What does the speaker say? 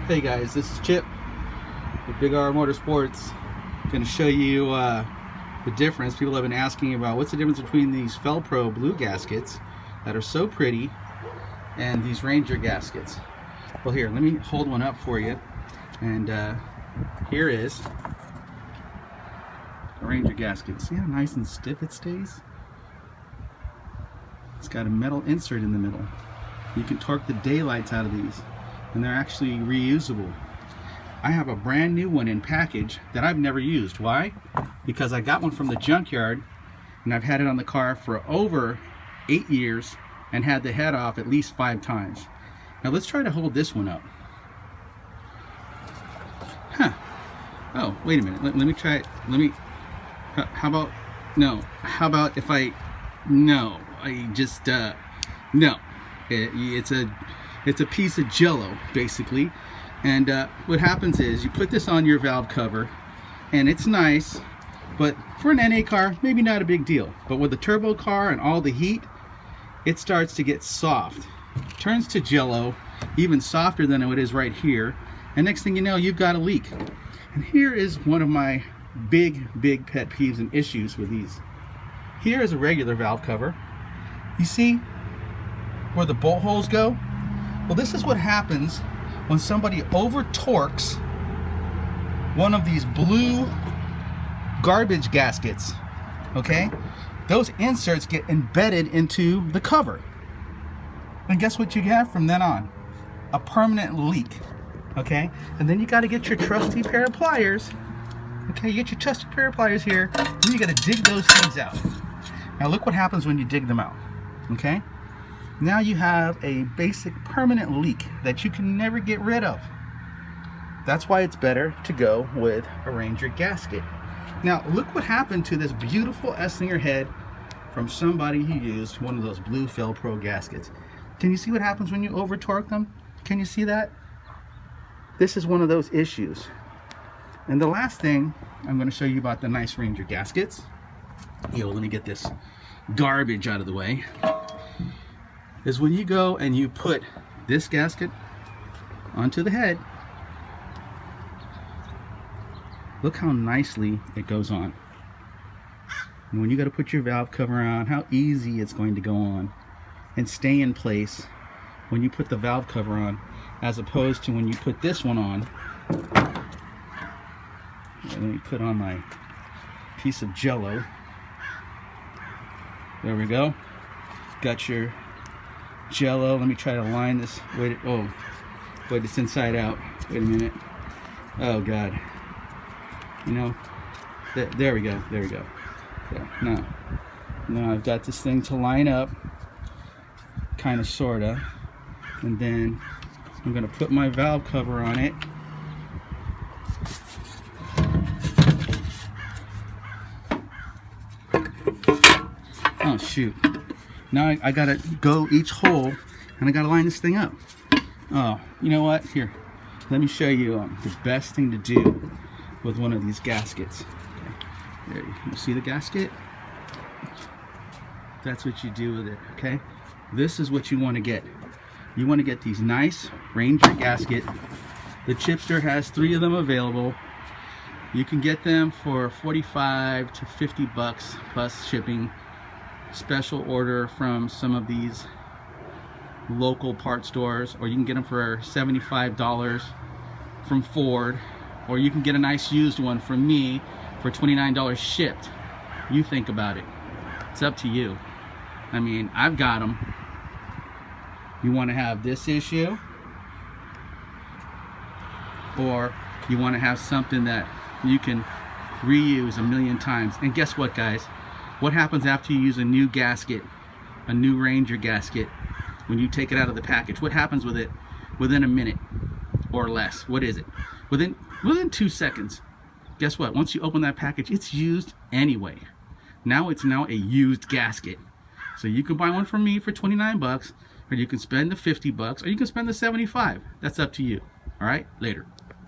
Hey guys, this is Chip with Big R Motorsports. Going to show you the difference. People have been asking about what's the difference between these felpro blue gaskets that are so pretty and these Ranger gaskets. Well, here, let me hold one up for you. And here is a Ranger gasket. See how nice and stiff it stays? It's got a metal insert in the middle. You can torque the daylights out of these, and they're actually reusable. I have a brand new one in package that I've never used. Why? Because I got one from the junkyard and I've had it on the car for over 8 years and had the head off at least 5 times. Now let's try to hold this one up. Huh. Oh, wait a minute. Let me try it. How about, no. How about if I, no. I just, no. It's a piece of jello, basically. And what happens is you put this on your valve cover and it's nice, but for an NA car, maybe not a big deal. But with a turbo car and all the heat, it starts to get soft. It turns to jello, even softer than it is right here. And next thing you know, you've got a leak. And here is one of my big pet peeves and issues with these. Here is a regular valve cover. You see where the bolt holes go? Well, this is what happens when somebody over torques one of these blue garbage gaskets. Okay, those inserts get embedded into the cover, and guess what you have from then on? A permanent leak. Okay, and then you got to get your trusty pair of pliers. Okay, you get your trusty pair of pliers here, and then you got to dig those things out. Now look what happens when you dig them out. Okay, now you have a basic permanent leak that you can never get rid of. That's why it's better to go with a Ranger gasket. Now look what happened to this beautiful Essinger head from somebody who used one of those blue felpro gaskets. Can you see what happens when you over torque them? Can you see that? This is one of those issues. And the last thing I'm going to show you about the nice Ranger gaskets, let me get this garbage out of the way, is when you go and you put this gasket onto the head, look how nicely it goes on. And when you got to put your valve cover on, how easy it's going to go on and stay in place when you put the valve cover on, as opposed to when you put this one on. Let me put on my piece of jello. There we go. Got your jello. Let me try to line this. Wait, it's inside out. Wait a minute. Oh God. There we go. So now I've got this thing to line up, kind of, sorta, and then I'm gonna put my valve cover on it. Oh shoot. Now I gotta go each hole and I gotta line this thing up. Oh, you know what? Here, let me show you the best thing to do with one of these gaskets. Okay. There, you see the gasket? That's what you do with it, okay? This is what you want to get. You want to get these nice Ranger gasket. The Chipster has 3 of them available. You can get them for 45 to 50 bucks plus shipping. Special order from some of these local part stores, or you can get them for $75 from Ford, or you can get a nice used one from me for $29 shipped. You think about it. It's up to you. I mean, I've got them. You want to have this issue, or you want to have something that you can reuse a million times. And guess what, guys? What happens after you use a new gasket, a new Ranger gasket, when you take it out of the package? What happens with it within a minute or less? What is it? Within 2 seconds. Guess what? Once you open that package, it's used anyway. Now it's a used gasket. So you can buy one from me for 29 bucks, or you can spend the 50 bucks, or you can spend the 75. That's up to you. All right? Later.